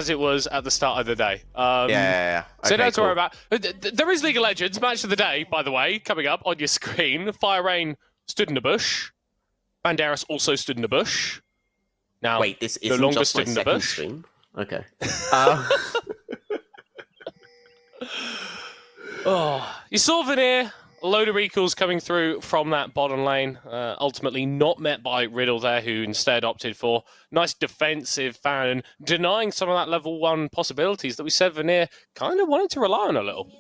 as it was at the start of the day. Yeah. So Okay, don't cool. worry about. There is League of Legends match of the day, by the way, coming up on your screen. Fire Rain stood in a bush. Banderas also stood in a bush. Now, Wait, this no isn't longer just my stood in the second bush. stream? Okay. You saw Vanir, a load of recalls coming through from that bottom lane. Ultimately not met by Riddle there, who instead opted for nice defensive fan and denying some of that level 1 possibilities that we said Vanir kind of wanted to rely on a little.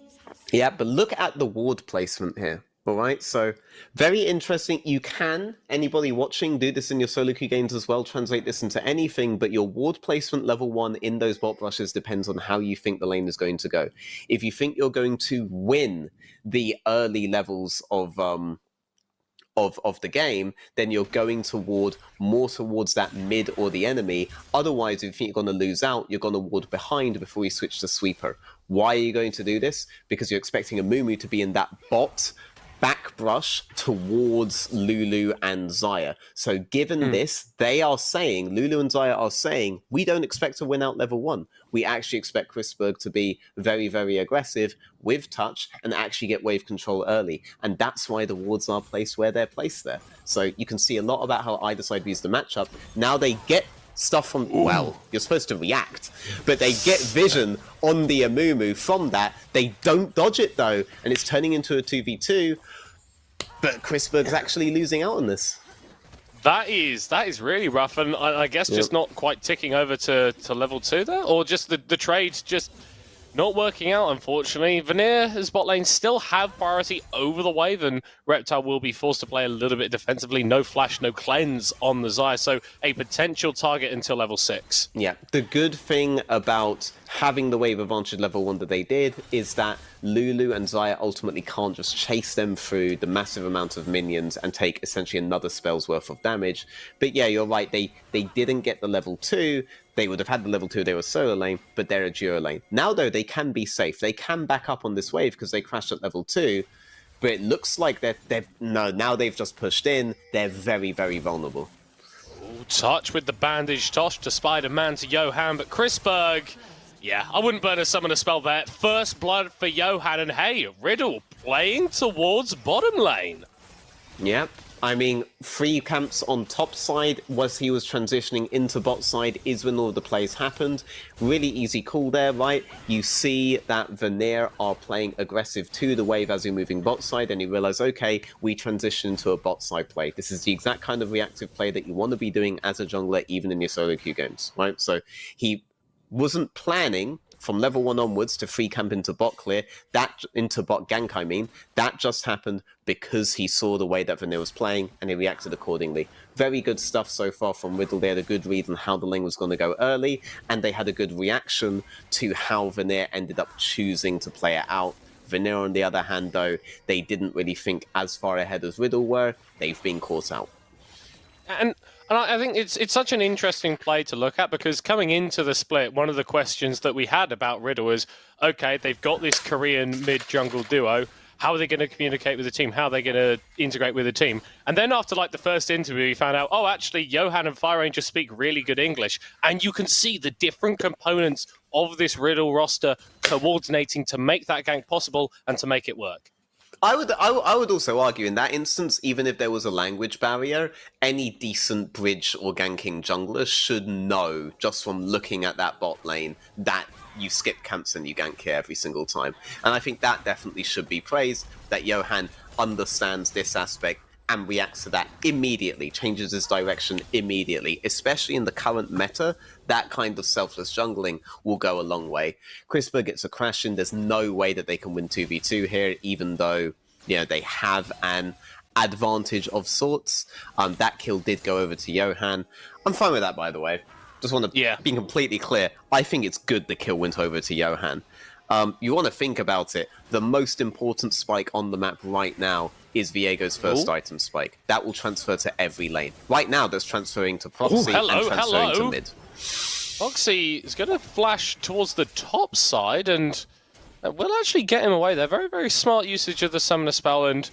Yeah, but look at the ward placement here. All right, so very interesting. You can, anybody watching, do this in your solo queue games as well, translate this into anything, but your ward placement level 1 in those bot brushes depends on how you think the lane is going to go. If you think you're going to win the early levels of the game, then you're going to ward more towards that mid or the enemy. Otherwise, if you think you're going to lose out, you're going to ward behind before you switch to sweeper. Why are you going to do this? Because you're expecting a Mumu to be in that bot back brush towards Lulu and Xayah. So given this, they are saying, Lulu and Xayah are saying, we don't expect to win out level 1. We actually expect Chrisberg to be very, very aggressive with touch and actually get wave control early. And that's why the wards are placed where they're placed there. So you can see a lot about how either side views the matchup. Now they get stuff from, well, you're supposed to react, but they get vision on the Amumu from that. They don't dodge it though, and it's turning into a 2v2, but Chrisberg's actually losing out on this. That is really rough, and I guess just not quite ticking over to level 2 there, or just the trades just not working out, unfortunately. Vanir's bot lane still have priority over the wave, and Reptile will be forced to play a little bit defensively. No flash, no cleanse on the Xayah, so a potential target until level 6. Yeah, the good thing about having the wave advantage level 1 that they did is that Lulu and Xayah ultimately can't just chase them through the massive amount of minions and take essentially another spell's worth of damage. But yeah, you're right, they didn't get the level 2. They would have had the level 2, they were solo lane, but they're a duo lane. Now, though, they can be safe. They can back up on this wave because they crashed at level 2, but it looks like now they've just pushed in. They're very, very vulnerable. Ooh, touch with the bandage toss to Spider-Man to Johan, but Chrisberg, yeah, I wouldn't burn a summoner spell there. First blood for Johan, and hey, Riddle playing towards bottom lane. Yeah. I mean, 3 camps on top side was he was transitioning into bot side is when all the plays happened. Really easy call there, right? You see that Vanir are playing aggressive to the wave as you're moving bot side, and you realize, okay, we transition into a bot side play. This is the exact kind of reactive play that you want to be doing as a jungler, even in your solo queue games, right? So he wasn't planning from level 1 onwards to free camp into bot clear, that into bot gank, I mean, that just happened because he saw the way that Vanir was playing and he reacted accordingly. Very good stuff so far from Riddle. They had a good read on how the lane was going to go early, and they had a good reaction to how Vanir ended up choosing to play it out. Vanir, on the other hand, though, they didn't really think as far ahead as Riddle were. They've been caught out. And I think it's such an interesting play to look at, because coming into the split, one of the questions that we had about Riddle is, okay, they've got this Korean mid-jungle duo. How are they going to communicate with the team? How are they going to integrate with the team? And then after like the first interview, you found out, oh, actually, Johan and Fire Rain just speak really good English. And you can see the different components of this Riddle roster coordinating to make that gank possible and to make it work. I would also argue in that instance, even if there was a language barrier, any decent bridge or ganking jungler should know, just from looking at that bot lane, that you skip camps and you gank here every single time. And I think that definitely should be praised, that Johan understands this aspect and reacts to that immediately, changes his direction immediately. Especially in the current meta, that kind of selfless jungling will go a long way. Chrisberg gets a crash in. There's no way that they can win 2v2 here, even though, you know, they have an advantage of sorts. That kill did go over to Johan. I'm fine with that, by the way. Just want to be completely clear. I think it's good the kill went over to Johan. You want to think about it. The most important spike on the map right now is Viego's first item spike. That will transfer to every lane. Right now, that's transferring to Proxy and transferring to mid. Proxy is going to flash towards the top side, and will actually get him away there. Very, very smart usage of the summoner spell, and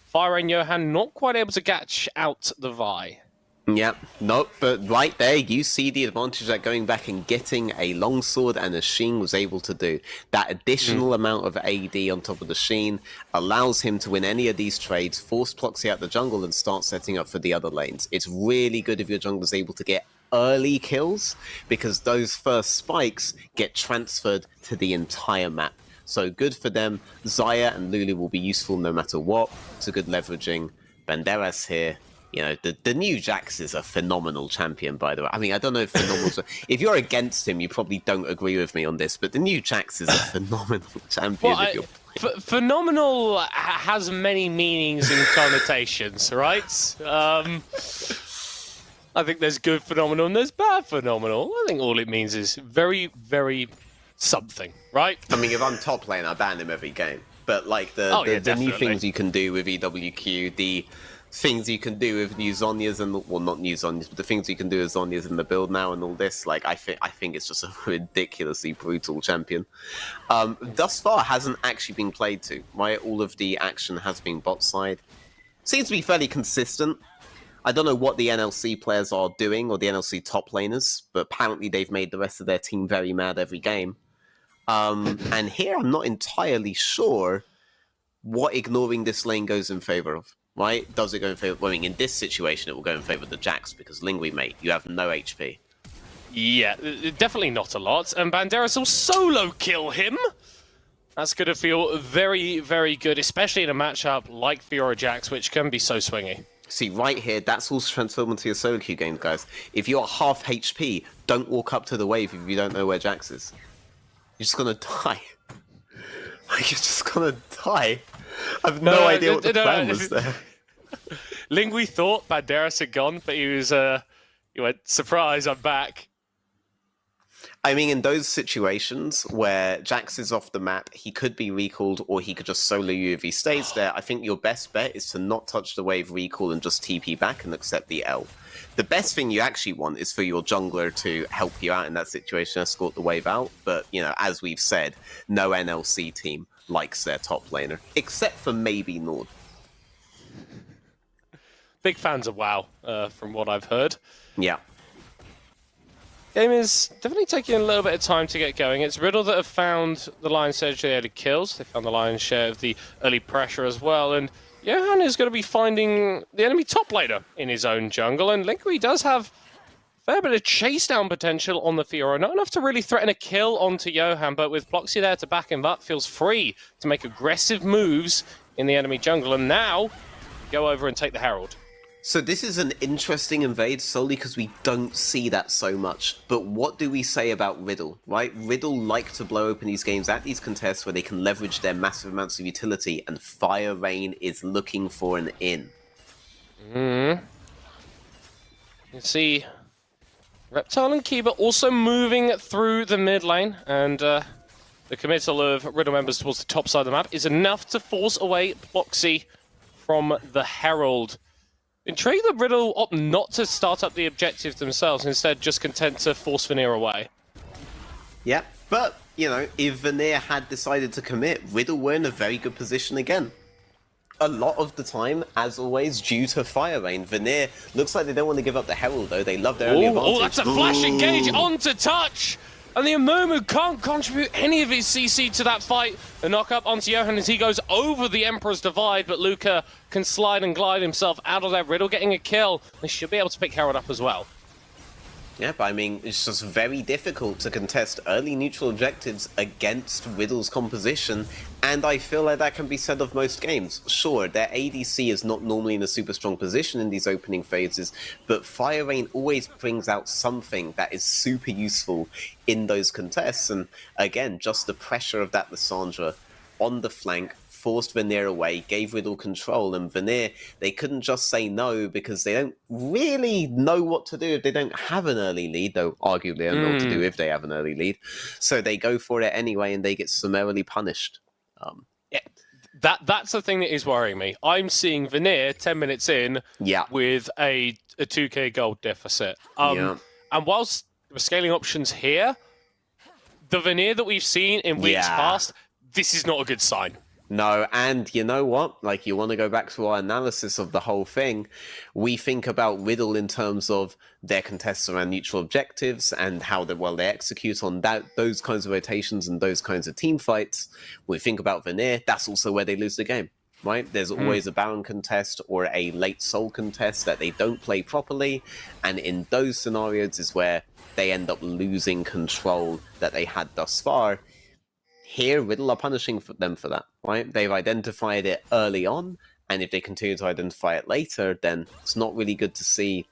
Fire and Johan not quite able to catch out the Vi. Yep, nope, but right there you see the advantage that going back and getting a longsword and a sheen was able to do. That additional amount of AD on top of the sheen allows him to win any of these trades, force Ploxy out the jungle and start setting up for the other lanes. It's really good if your jungler's able to get early kills, because those first spikes get transferred to the entire map. So good for them. Xayah and Lulu will be useful no matter what. It's a good leveraging. Banderas here. You know, the new Jax is a phenomenal champion, by the way. I mean, I don't know if phenomenal... if you're against him, you probably don't agree with me on this, but the new Jax is a phenomenal champion. Well, phenomenal has many meanings and connotations, right? I think there's good phenomenal and there's bad phenomenal. I think all it means is very, very something, right? I mean, if I'm top lane, I ban him every game. But, like, the new things you can do with EWQ, the things you can do with new Zhonya's and, well, not new Zhonya's, but the things you can do with Zhonya's in the build now and all this, like, I think it's just a ridiculously brutal champion. Thus far, hasn't actually been played to, right? All of the action has been bot side. Seems to be fairly consistent. I don't know what the NLC players are doing, or the NLC top laners, but apparently they've made the rest of their team very mad every game. And here I'm not entirely sure what ignoring this lane goes in favor of. Right? Does it go in favor? Well, I mean, in this situation, it will go in favor of the Jax, because Lingui, mate, you have no HP. Yeah, definitely not a lot. And Banderas will solo kill him. That's going to feel very, very good, especially in a matchup like Fiora Jax, which can be so swingy. See, right here, that's also transferable to your solo queue games, guys. If you're half HP, don't walk up to the wave if you don't know where Jax is. You're just going to die. You're just going to die. I have no idea what the plan was there. Lingui thought Banderas had gone, but he went, surprise, I'm back. I mean, in those situations where Jax is off the map, he could be recalled, or he could just solo you if he stays there. I think your best bet is to not touch the wave recall and just TP back and accept the L. The best thing you actually want is for your jungler to help you out in that situation, escort the wave out. But, you know, as we've said, no NLC team likes their top laner, except for maybe Nord. Big fans of WoW, from what I've heard. Yeah. Game is definitely taking a little bit of time to get going. It's Riddle that have found the lion's share of the early kills. They found the lion's share of the early pressure as well. And Johan is going to be finding the enemy top laner in his own jungle. And Lingui does have a fair bit of chase down potential on the Fiora. Not enough to really threaten a kill onto Johan, but with Ploxy there to back him up, feels free to make aggressive moves in the enemy jungle. And now, go over and take the Herald. So this is an interesting invade solely because we don't see that so much. But what do we say about Riddle, right? Riddle like to blow open these games at these contests where they can leverage their massive amounts of utility, and Fire Rain is looking for an in. You see Reptile and Kiba also moving through the mid lane, and the committal of Riddle members towards the top side of the map is enough to force away Ploxy from the Herald. Intrigued that Riddle opt not to start up the objective themselves, instead just content to force Vanir away. Yeah, but, you know, if Vanir had decided to commit, Riddle were in a very good position again. A lot of the time, as always, due to Fire Rain, Vanir looks like they don't want to give up the Herald, though. They love their early advantage. Oh, that's a flash engage onto touch! And the Amumu can't contribute any of his CC to that fight. The knock up onto Johan as he goes over the Emperor's Divide, but Luca can slide and glide himself out of there. Riddle getting a kill. They should be able to pick Herald up as well. Yeah, but I mean, it's just very difficult to contest early neutral objectives against Riddle's composition, and I feel like that can be said of most games. Sure, their ADC is not normally in a super strong position in these opening phases, but Fire Rain always brings out something that is super useful in those contests, and again, just the pressure of that Lissandra on the flank forced Vanir away, gave Riddle control, and Vanir, they couldn't just say no because they don't really know what to do if they don't have an early lead, though arguably they don't know what to do if they have an early lead. So they go for it anyway, and they get summarily punished. Yeah, that's the thing that is worrying me. I'm seeing Vanir 10 minutes in with a 2k gold deficit. And whilst there were scaling options here, the Vanir that we've seen in weeks past, this is not a good sign. No, and you know what? Like, you want to go back to our analysis of the whole thing. We think about Riddle in terms of their contests around neutral objectives and how well they execute on those kinds of rotations and those kinds of team fights. We think about Vanir. That's also where they lose the game, right? There's always a Baron contest or a late Soul contest that they don't play properly, and in those scenarios is where they end up losing control that they had thus far. Here, Riddle are punishing them for that, right? They've identified it early on, and if they continue to identify it later, then it's not really good to see.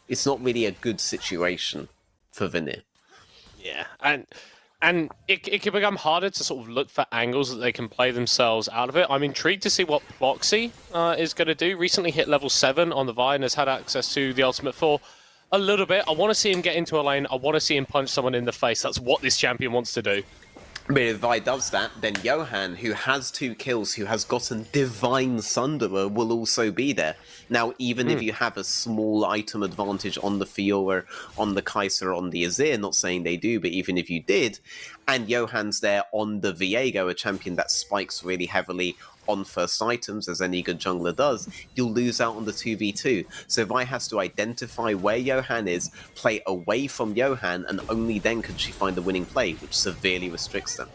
It's not really a good situation for Vanir. Yeah, and it can become harder to sort of look for angles that they can play themselves out of it. I'm intrigued to see what Boxy is going to do. Recently hit level 7 on the Vi and has had access to the ultimate for a little bit. I want to see him get into a lane. I want to see him punch someone in the face. That's what this champion wants to do. But if Vi does that, then Johan, who has 2 kills, who has gotten Divine Sunderer, will also be there. Now, even if you have a small item advantage on the Fiora, on the Kaiser, on the Azir, not saying they do, but even if you did, and Johan's there on the Viego, a champion that spikes really heavily on first items, as any good jungler does, you'll lose out on the 2v2. So Vi has to identify where Johan is, play away from Johan, and only then can she find the winning play, which severely restricts them.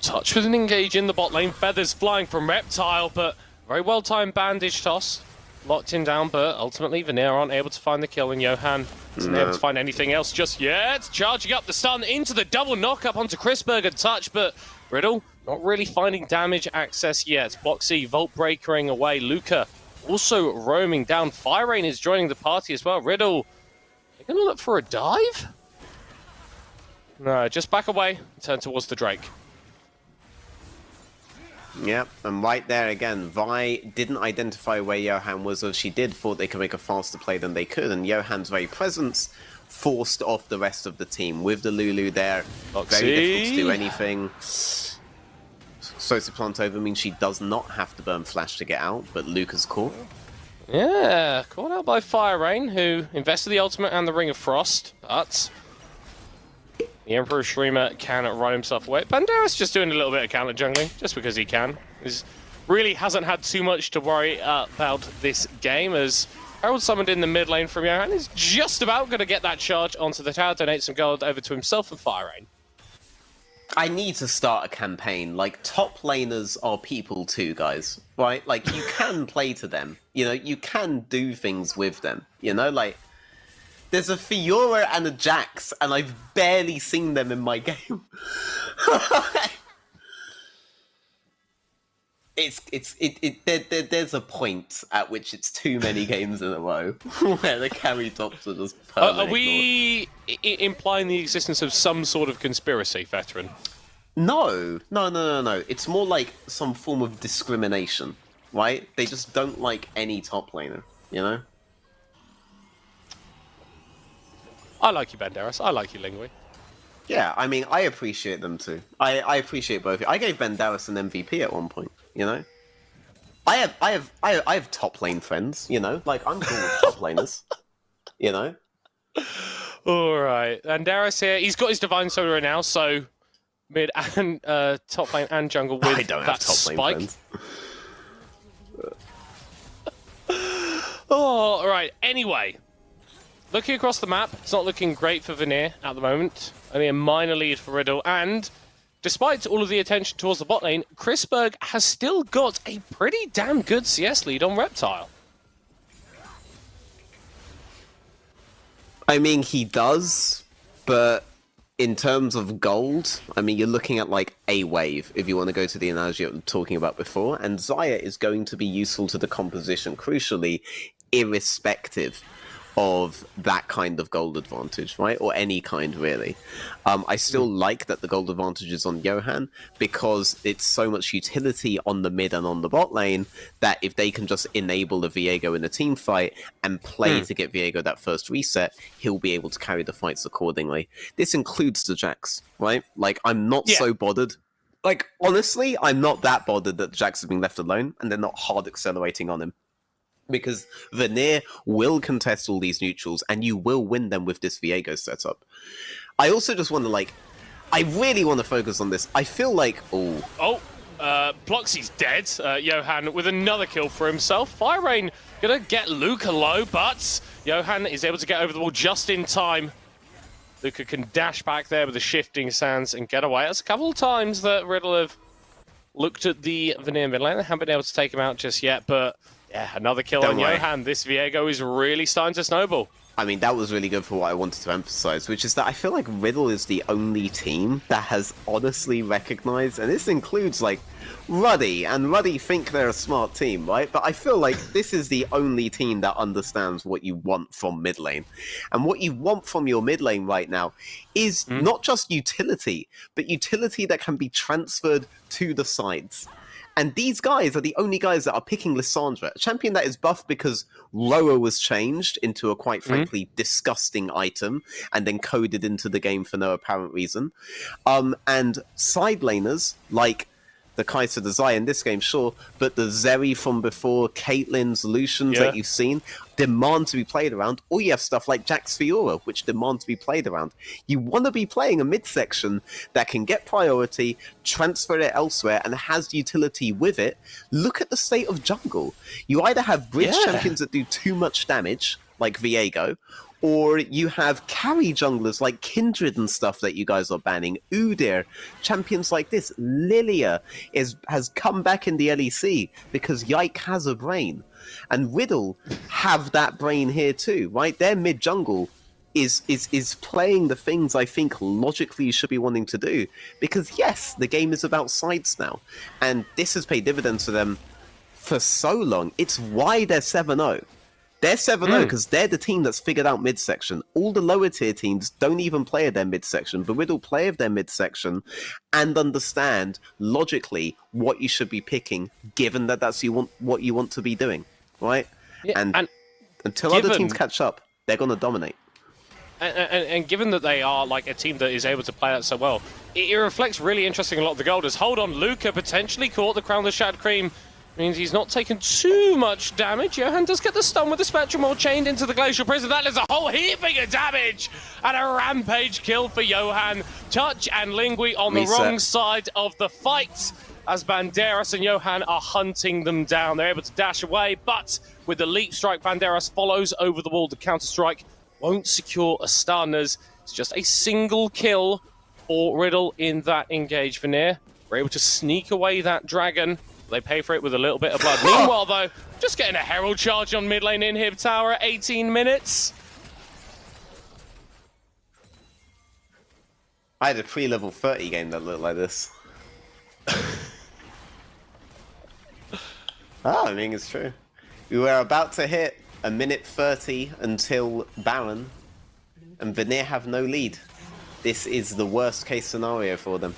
Touch with an engage in the bot lane. Feathers flying from Reptile, but very well-timed bandage toss. Locked him down, but ultimately Vanir aren't able to find the kill, and Johan isn't able to find anything else just yet. Charging up the stun into the double knock-up onto Chrisberg and touch, but Riddle not really finding damage access yet. Boxy Volt Breakering away. Luca also roaming down. Fire Rain is joining the party as well. Riddle, they're going to look for a dive? No, just back away, turn towards the Drake. Yep, and right there again, Vi didn't identify where Johan was, or she did, thought they could make a faster play than they could, and Johan's very presence forced off the rest of the team. With the Lulu there, very difficult to do anything. Sosa plant over means she does not have to burn flash to get out, but Luca's caught. Yeah, caught out by Fire Rain, who invested the ultimate and the Ring of Frost, but the Emperor Streamer can run himself away. Banderas just doing a little bit of counter jungling, just because he can. He really hasn't had too much to worry about this game, as Herald summoned in the mid lane from Johan is just about going to get that charge onto the tower, donate some gold over to himself and Fire Rain. I need to start a campaign. Like, top laners are people too, guys. Right? Like, you can play to them. You know, you can do things with them. You know, like, there's a Fiora and a Jax, and I've barely seen them in my game. There's a point at which it's too many games in a row where the carry tops are just permanently Are we implying the existence of some sort of conspiracy, veteran? No. It's more like some form of discrimination, right? They just don't like any top laner, you know? I like you, Banderas. I like you, Lingui. Yeah, I mean, I appreciate them too. I appreciate both. I gave Banderas an MVP at one point, you know? I have top lane friends, you know? Like, I'm cool with top laners, you know? Alright, Banderas here. He's got his Divine Soda now, so mid and top lane and jungle with I don't have that top spike. lane friends. Oh, alright. Anyway, looking across the map, it's not looking great for Vanir at the moment. Only a minor lead for Riddle, and despite all of the attention towards the bot lane, Chrisberg has still got a pretty damn good CS lead on Reptile. I mean, he does, but in terms of gold, I mean, you're looking at like a wave, if you want to go to the analogy I was talking about before, and Xayah is going to be useful to the composition, crucially, irrespective of that kind of gold advantage, right? Or any kind, really. I still like that the gold advantage is on Johan, because it's so much utility on the mid and on the bot lane that if they can just enable the Viego in a team fight and play to get Viego that first reset, he'll be able to carry the fights accordingly. This includes the Jax, right? Like, I'm not so bothered. Like, honestly, I'm not that bothered that Jax has been left alone and they're not hard accelerating on him. Because Vanir will contest all these neutrals, and you will win them with this Viego setup. I also just want to, like, I really want to focus on this. I feel like, Bloxy's dead. Johan with another kill for himself. Fire Rain gonna get Luca low, but Johan is able to get over the wall just in time. Luca can dash back there with the shifting sands and get away. That's a couple of times that Riddle have looked at the Vanir mid lane. They haven't been able to take him out just yet, but yeah, another kill on Johan. This Viego is really starting to snowball. I mean, that was really good for what I wanted to emphasize, which is that I feel like Riddle is the only team that has honestly recognized, and this includes, like, Ruddy, and Ruddy think they're a smart team, right? But I feel like this is the only team that understands what you want from mid lane. And what you want from your mid lane right now is not just utility, but utility that can be transferred to the sides. And these guys are the only guys that are picking Lissandra, a champion that is buffed because Roa was changed into a quite frankly disgusting item and then coded into the game for no apparent reason. And side laners like the Kai'Sa, the Zai in this game, sure, but the Zeri from before, Caitlyn's, Lucian's that you've seen, demand to be played around, or you have stuff like Jax Fiora, which demand to be played around. You want to be playing a midsection that can get priority, transfer it elsewhere, and has utility with it. Look at the state of jungle. You either have bridge champions that do too much damage, like Viego, or you have carry junglers like Kindred and stuff that you guys are banning. Udyr, champions like this. Lilia has come back in the LEC because Yike has a brain. And Riddle have that brain here too, right? Their mid-jungle is playing the things I think logically you should be wanting to do. Because yes, the game is about sides now. And this has paid dividends for them for so long. It's why they're 7-0. They're 7-0 because they're the team that's figured out midsection. All the lower tier teams don't even play their midsection, but Riddle play of their midsection and understand logically what you should be picking, given that that's what you want to be doing, right? Yeah, and until other teams catch up, they're going to dominate. And given that they are like a team that is able to play that so well, it reflects really interesting a lot of the golders. Hold on, Luca potentially caught the Crown of the Shattered Cream. Means he's not taken too much damage. Johan does get the stun with the Spectrum Maul chained into the Glacial Prison. That is a whole heaping of damage and a rampage kill for Johan. Touch and Lingui on the wrong side of the fight as Banderas and Johan are hunting them down. They're able to dash away, but with the leap strike, Banderas follows over the wall to counter-strike. Won't secure a stun as it's just a single kill for Riddle in that engage. Vanir were able to sneak away that dragon. They pay for it with a little bit of blood. Meanwhile, though, just getting a Herald charge on mid lane Inhib Tower at 18 minutes. I had a pre-level 30 game that looked like this. I mean, it's true. We were about to hit a minute 30 until Baron, and Vanir have no lead. This is the worst case scenario for them.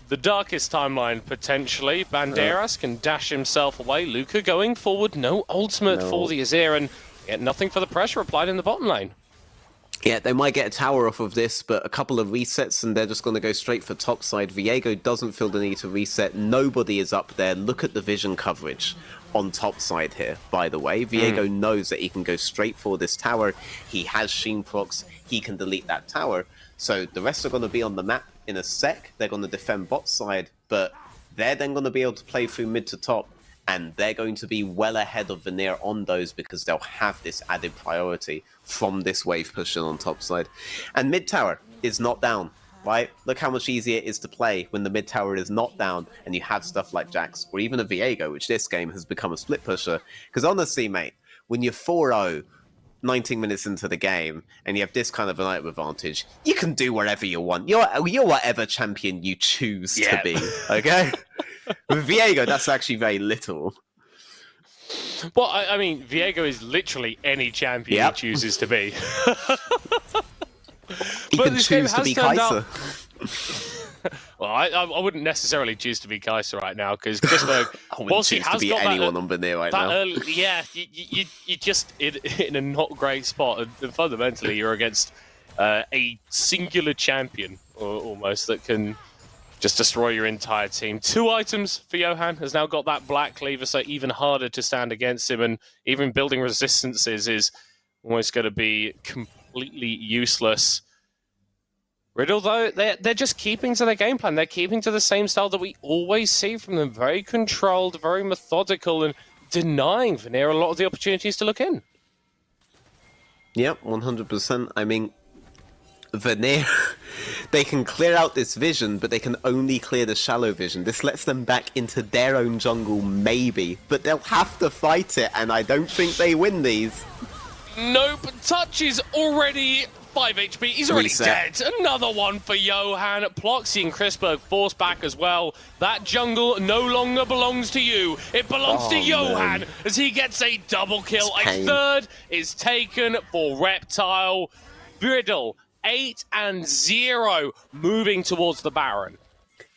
The darkest timeline, potentially. Banderas can dash himself away. Luca going forward. No ultimate for the Azir, and yet nothing for the pressure applied in the bottom lane. Yeah, they might get a tower off of this, but a couple of resets and they're just going to go straight for topside. Viego doesn't feel the need to reset. Nobody is up there. Look at the vision coverage on topside here, by the way. Viego knows that he can go straight for this tower. He has Sheen procs. He can delete that tower. So the rest are going to be on the map in a sec. They're going to defend bot side, but they're then going to be able to play through mid to top, and they're going to be well ahead of Vanir on those because they'll have this added priority from this wave pushing on top side. And mid tower is not down, right? Look how much easier it is to play when the mid tower is not down and you have stuff like Jax or even a Viego, which this game has become a split pusher. Because honestly, mate, when you're 4-0, 19 minutes into the game, and you have this kind of an item advantage, you can do whatever you want. You're whatever champion you choose to be, okay? With Viego, that's actually very little. Well, I mean, Viego is literally any champion he chooses to be. He can choose to be Kai'Sa. Well, I wouldn't necessarily choose to be Kai'Sa right now, because Chrisberg, whilst he has got anyone on Vanir right now. You just in a not great spot, and fundamentally you're against a singular champion, almost, that can just destroy your entire team. 2 items for Johan, has now got that Black Cleaver, so even harder to stand against him, and even building resistances is almost going to be completely useless. Riddle, though, they're just keeping to their game plan. They're keeping to the same style that we always see from them. Very controlled, very methodical, and denying Vanir a lot of the opportunities to look in. Yep, 100%. I mean, Vanir, they can clear out this vision, but they can only clear the shallow vision. This lets them back into their own jungle, maybe, but they'll have to fight it, and I don't think they win these. Nope, Touch is already 5 HP. He's already Reset. dead. Another one for Johan. Ploxy and Chrisberg forced back as well. That jungle no longer belongs to you. It belongs to Johan as he gets a double kill. A third is taken for Reptile. Riddle, 8-0, moving towards the Baron.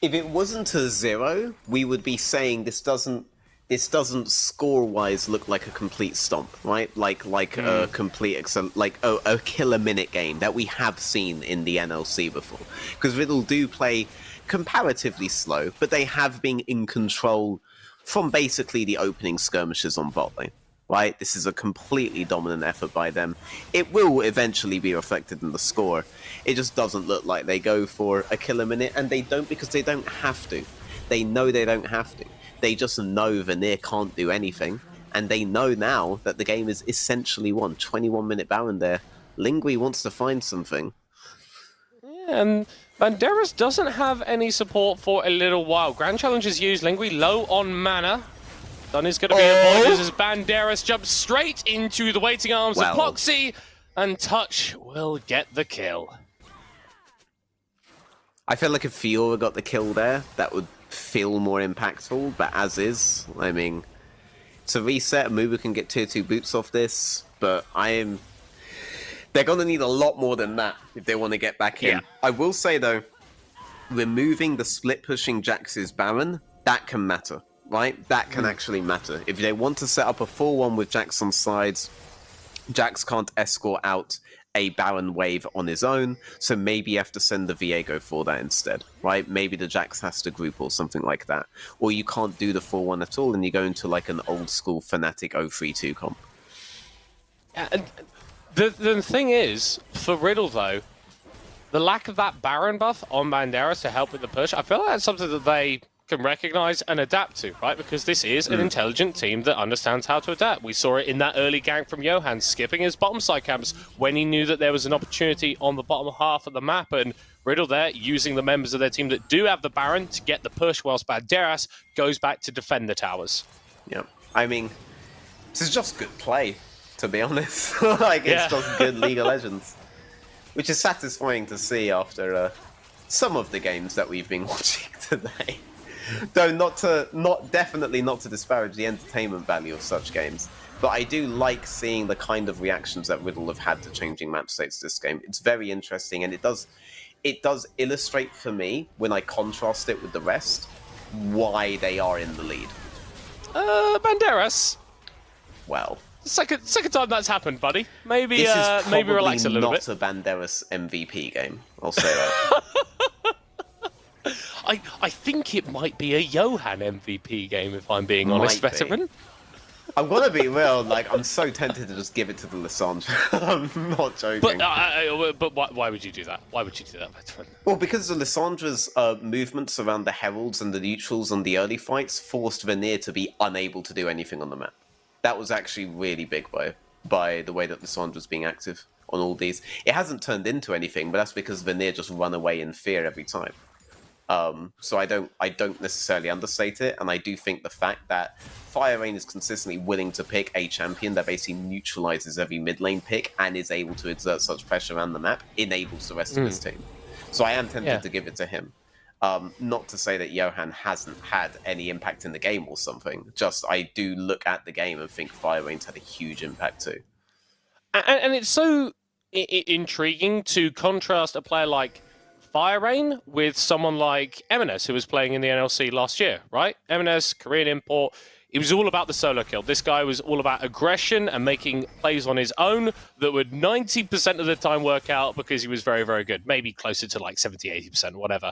If it wasn't a 0, we would be saying this doesn't score-wise look like a complete stomp, right? Like a complete, like a kill-a-minute game that we have seen in the NLC before. Because Riddle do play comparatively slow, but they have been in control from basically the opening skirmishes on bot lane, right? This is a completely dominant effort by them. It will eventually be reflected in the score. It just doesn't look like they go for a kill-a-minute, and they don't because they don't have to. They know they don't have to. They just know Vanir can't do anything, and they know now that the game is essentially won. 21-minute Baron there. Lingui wants to find something. Yeah, and Banderas doesn't have any support for a little while. Grand Challenge is used. Lingui low on mana. Done is going to be avoided as Banderas jumps straight into the waiting arms of Ploxy, and Touch will get the kill. I feel like if Fiora got the kill there, that would feel more impactful, but as is, I mean, it's a reset. Mubu can get tier 2 boots off this, but they're going to need a lot more than that if they want to get back in. Yeah. I will say, though, removing the split-pushing Jax's Baron, that can matter, right? That can actually matter. If they want to set up a 4-1 with Jax on sides, Jax can't escort out a Baron wave on his own, so maybe you have to send the Viego for that instead, right? Maybe the Jax has to group or something like that. Or you can't do the 4-1 at all, and you go into like an old-school Fnatic 0-3-2 comp. Yeah, and the thing is, for Riddle, though, the lack of that Baron buff on Banderas to help with the push, I feel like that's something that they can recognize and adapt to, right? Because this is an intelligent team that understands how to adapt. We saw it in that early gank from Johan, skipping his bottom side camps when he knew that there was an opportunity on the bottom half of the map, and Riddle there using the members of their team that do have the Baron to get the push, whilst Banderas goes back to defend the towers. Yeah, I mean, this is just good play, to be honest. Like, it's just good League of Legends. Which is satisfying to see after some of the games that we've been watching today. Though definitely not to disparage the entertainment value of such games, but I do like seeing the kind of reactions that Riddle have had to changing map states this game. It's very interesting, and it does illustrate for me, when I contrast it with the rest, why they are in the lead. Banderas. Well, Second time that's happened, buddy. Maybe maybe relax a little bit. This is probably not a Banderas MVP game. I'll say that. I think it might be a Johan MVP game, if I'm being honest, veteran. I'm gonna be real. Like, I'm so tempted to just give it to the Lissandra. I'm not joking. But why would you do that? Why would you do that, veteran? Well, because the Lissandra's movements around the heralds and the neutrals on the early fights forced Vanir to be unable to do anything on the map. That was actually really big by the way that Lissandra's being active on all these. It hasn't turned into anything, but that's because Vanir just run away in fear every time. So I don't necessarily understate it, and I do think the fact that Fire Rain is consistently willing to pick a champion that basically neutralizes every mid lane pick and is able to exert such pressure around the map enables the rest of his team. So I am tempted to give it to him. Not to say that Johan hasn't had any impact in the game or something, just I do look at the game and think Fire Rain's had a huge impact too. And it's so intriguing to contrast a player like Fire Rain with someone like MNS, who was playing in the NLC last year, right? MNS, Korean import. It was all about the solo kill. This guy was all about aggression and making plays on his own that would 90% of the time work out because he was very, very good. Maybe closer to like 70, 80%, whatever.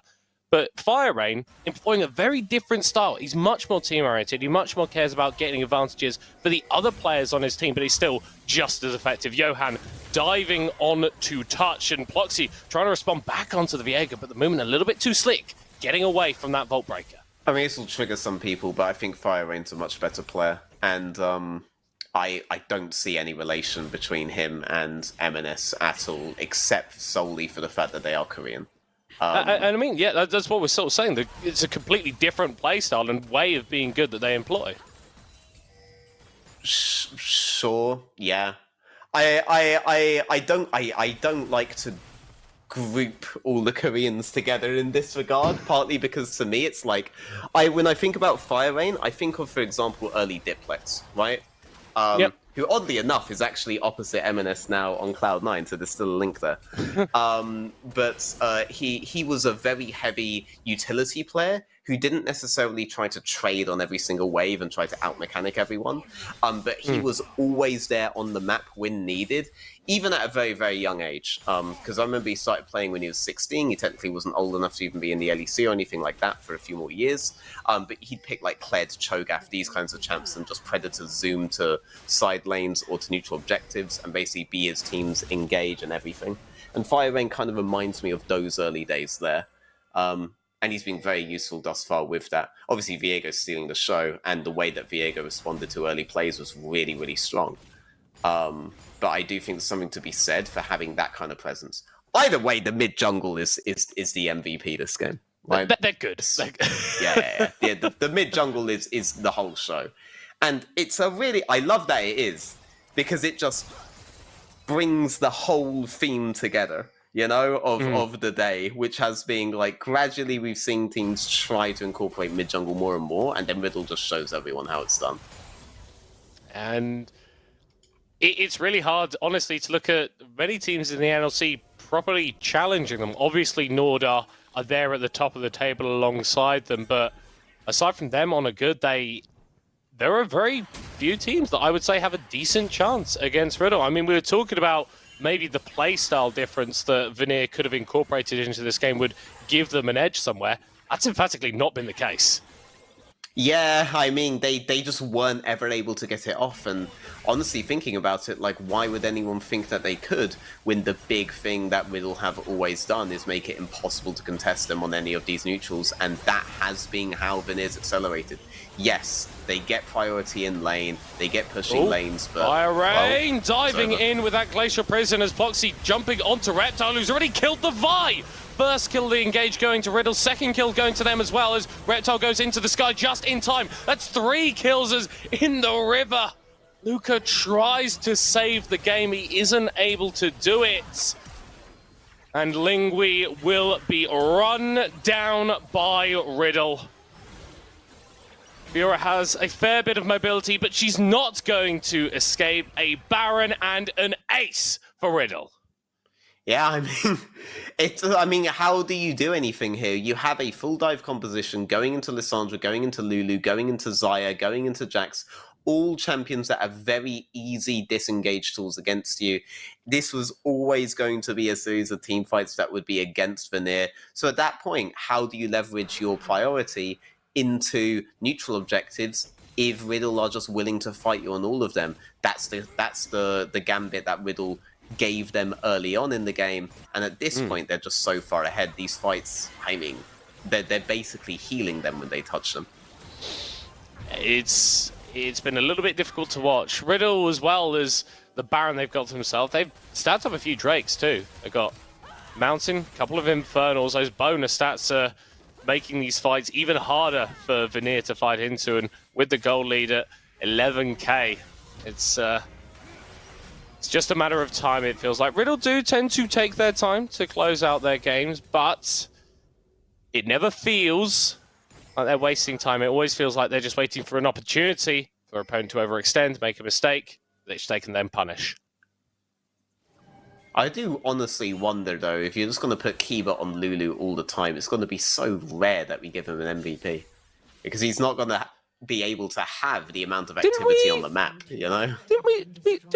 But Fire Rain, employing a very different style. He's much more team-oriented. He much more cares about getting advantages for the other players on his team, but he's still just as effective. Johan diving on to touch, and Ploxy trying to respond back onto the Viego, but the movement a little bit too slick, getting away from that Vault Breaker. I mean, this will trigger some people, but I think Fire Rain's a much better player, and I don't see any relation between him and M&S at all, except solely for the fact that they are Korean. And I mean, yeah, that's what we're sort of saying. It's a completely different playstyle and way of being good that they employ. Sure, yeah. I don't like to group all the Koreans together in this regard, partly because to me it's like, when I think about Fire Rain, I think of, for example, early Diplex, right? Yep. Who, oddly enough, is actually opposite M&S now on Cloud9, so there's still a link there. But he was a very heavy utility player who didn't necessarily try to trade on every single wave and try to out-mechanic everyone. But he was always there on the map when needed, even at a very, very young age. Because I remember he started playing when he was 16. He technically wasn't old enough to even be in the LEC or anything like that for a few more years. But he'd pick like Kled, Cho'Gath, these kinds of champs, and just Predator zoom to side lanes or to neutral objectives and basically be his team's engage and everything. And Fire Rain kind of reminds me of those early days there. And he's been very useful thus far with that. Obviously, Viego's stealing the show, and the way that Viego responded to early plays was really, really strong. But I do think there's something to be said for having that kind of presence. Either way, the mid jungle is the MVP this game. Right? They're good. Yeah. The mid jungle is the whole show, and it's a really, I love that it is, because it just brings the whole theme together. You know, of the day, which has been like gradually we've seen teams try to incorporate mid jungle more and more, and then Riddle just shows everyone how it's done. And it's really hard, honestly, to look at many teams in the NLC properly challenging them. Obviously, Nord are there at the top of the table alongside them, but aside from them on a good day, there are very few teams that I would say have a decent chance against Riddle. I mean, we were talking about maybe the playstyle difference that Vanir could have incorporated into this game would give them an edge somewhere. That's emphatically not been the case. Yeah, I mean, they just weren't ever able to get it off, and honestly, thinking about it, like, why would anyone think that they could, when the big thing that Riddle have always done is make it impossible to contest them on any of these neutrals, and that has been how Vanir's accelerated. Yes, they get priority in lane, they get pushing lanes, but... Fire Rain diving in with that Glacial Prison as Ploxy jumping onto Reptile, who's already killed the Vi! First kill of the engage going to Riddle, second kill going to them as well as Reptile goes into the sky just in time. That's 3 kills as in the river. Luca tries to save the game, he isn't able to do it. And Lingui will be run down by Riddle. Fiora has a fair bit of mobility, but she's not going to escape. A Baron and an ace for Riddle. Yeah, I mean, how do you do anything here? You have a full dive composition going into Lissandra, going into Lulu, going into Xayah, going into Jax, all champions that have very easy disengage tools against you. This was always going to be a series of team fights that would be against Vanir. So at that point, how do you leverage your priority into neutral objectives if Riddle are just willing to fight you on all of them? That's the gambit that Riddle gave them early on in the game, and at this point they're just so far ahead. These fights, I mean, they're basically healing them when they touch them. It's been a little bit difficult to watch. Riddle, as well as the Baron they've got to themselves, they've stacked up a few Drakes too. They've got Mountain, a couple of Infernals. Those bonus stats are making these fights even harder for Vanir to fight into, and with the gold lead at 11k, it's just a matter of time, it feels like. Riddle do tend to take their time to close out their games, but it never feels like they're wasting time. It always feels like they're just waiting for an opportunity for an opponent to overextend, make a mistake, which they can then punish. I do honestly wonder, though, if you're just going to put Kiba on Lulu all the time, it's going to be so rare that we give him an MVP. Because he's not going to be able to have the amount of activity on the map, you know? Didn't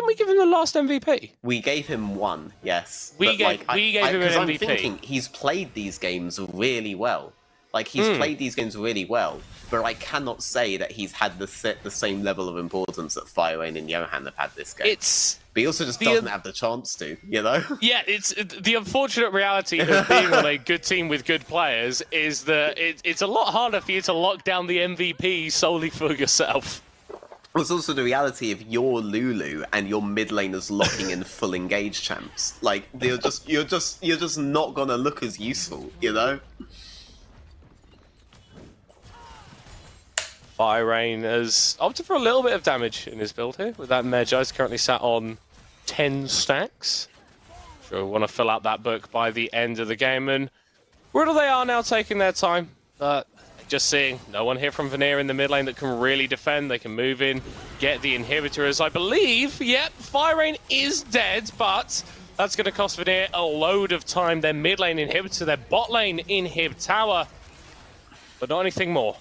we give him the last MVP? We gave him one, yes. We gave him an MVP. I'm thinking he's played these games really well. Like, he's played these games really well, but I cannot say that he's had the same level of importance that FireRain and Johan have had this game. But he also just doesn't have the chance to, you know? Yeah, it's the unfortunate reality of being on a good team with good players is that it's a lot harder for you to lock down the MVP solely for yourself. It's also the reality of you're Lulu and your mid laners locking in full engage champs. Like, you're just not gonna look as useful, you know? FireRain has opted for a little bit of damage in his build here with that Magi. He's currently sat on 10 stacks. Sure, we want to fill out that book by the end of the game. And Riddle, they are now taking their time. But just seeing no one here from Vanir in the mid lane that can really defend. They can move in, get the inhibitor, as I believe, yep, FireRain is dead, but that's going to cost Vanir a load of time. Their mid lane inhibitor, their bot lane inhib tower, but not anything more.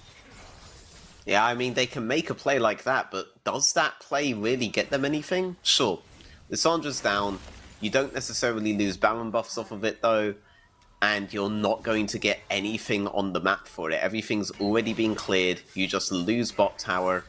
Yeah, I mean, they can make a play like that, but does that play really get them anything? Sure. Lissandra's down. You don't necessarily lose Baron buffs off of it, though, and you're not going to get anything on the map for it. Everything's already been cleared. You just lose bot tower.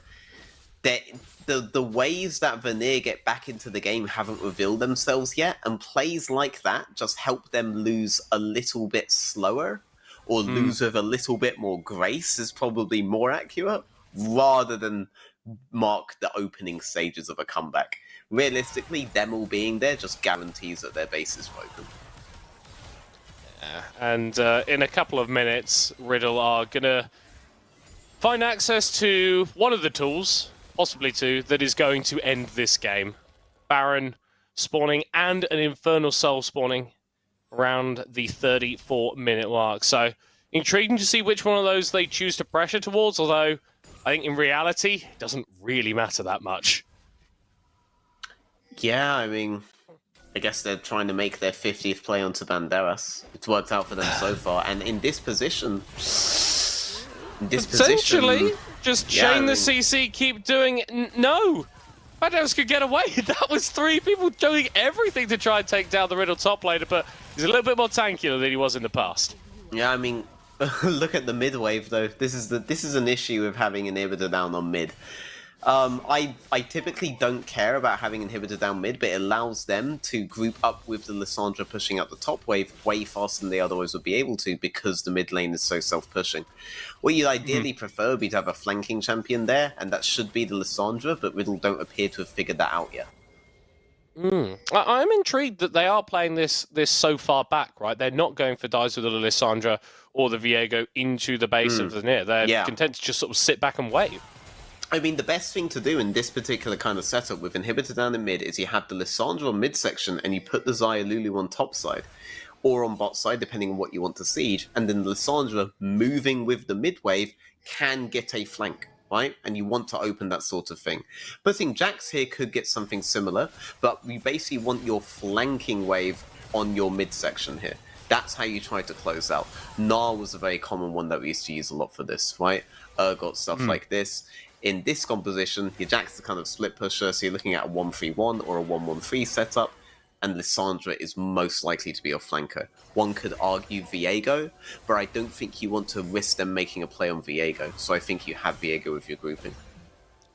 The ways that Vanir get back into the game haven't revealed themselves yet, and plays like that just help them lose a little bit slower, or lose with a little bit more grace is probably more accurate, rather than mark the opening stages of a comeback. Realistically, them all being there just guarantees that their base is broken. Yeah, and in a couple of minutes, Riddle are going to find access to one of the tools, possibly two, that is going to end this game. Baron spawning and an Infernal Soul spawning around the 34-minute mark. So, intriguing to see which one of those they choose to pressure towards, although I think in reality, it doesn't really matter that much. Yeah, I mean, I guess they're trying to make their 50th play onto Banderas. It's worked out for them so far, and in this position... Potentially, just chain the CC, keep doing it. No! Banderas could get away. That was 3 people doing everything to try and take down the Riddle top laner, but he's a little bit more tankier than he was in the past. Yeah, I mean, look at the mid wave though. This is an issue of having inhibitor down on mid. I typically don't care about having inhibitor down mid, but it allows them to group up with the Lissandra pushing out the top wave way faster than they otherwise would be able to, because the mid lane is so self-pushing. What you'd ideally prefer would be to have a flanking champion there, and that should be the Lissandra, but Riddle don't appear to have figured that out yet. I'm intrigued that they are playing this so far back, right? They're not going for dives with the Lissandra or the Viego into the base of the Vanir. They're content to just sort of sit back and wait. I mean, the best thing to do in this particular kind of setup with inhibitor down in mid is you have the Lissandra on mid section and you put the Xayah Lulu on top side, or on bot side, depending on what you want to siege, and then Lissandra moving with the mid wave can get a flank, right? And you want to open that sort of thing. Putting Jax here could get something similar, but we basically want your flanking wave on your mid section here. That's how you try to close out. Gnar was a very common one that we used to use a lot for this, right? Got stuff like this. In this composition, your Jax is a kind of split pusher, so you're looking at a 1-3-1 or a 1-1-3 setup, and Lissandra is most likely to be your flanker. One could argue Viego, but I don't think you want to risk them making a play on Viego, so I think you have Viego with your grouping.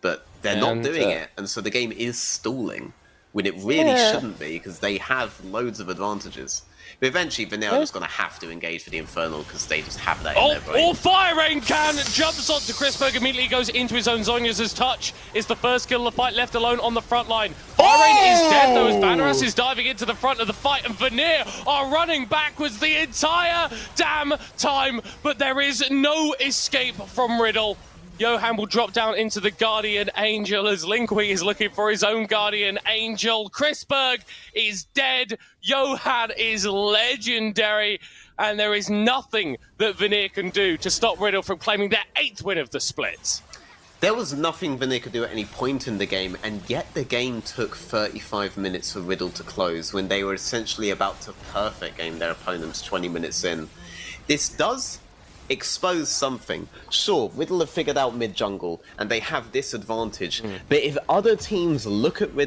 But they're not doing it, and so the game is stalling, when it really shouldn't be, because they have loads of advantages. But eventually, Vanir is going to have to engage for the Infernal, because they just have that in their brain. All FireRain can! Jumps onto Chrisberg, immediately goes into his own Zhonya's touch. Is the first kill of the fight, left alone on the front line. FireRain is dead, though, as Banderas is diving into the front of the fight, and Vanir are running backwards the entire damn time, but there is no escape from Riddle. Johan will drop down into the Guardian Angel as Linkwee is looking for his own Guardian Angel. Chrisberg is dead. Johan is legendary. And there is nothing that Vanir can do to stop Riddle from claiming their 8th win of the split. There was nothing Vanir could do at any point in the game, and yet the game took 35 minutes for Riddle to close when they were essentially about to perfect game their opponents 20 minutes in. This does expose something. Sure, Riddle have figured out mid-jungle, and they have this advantage, but if other teams look at Riddle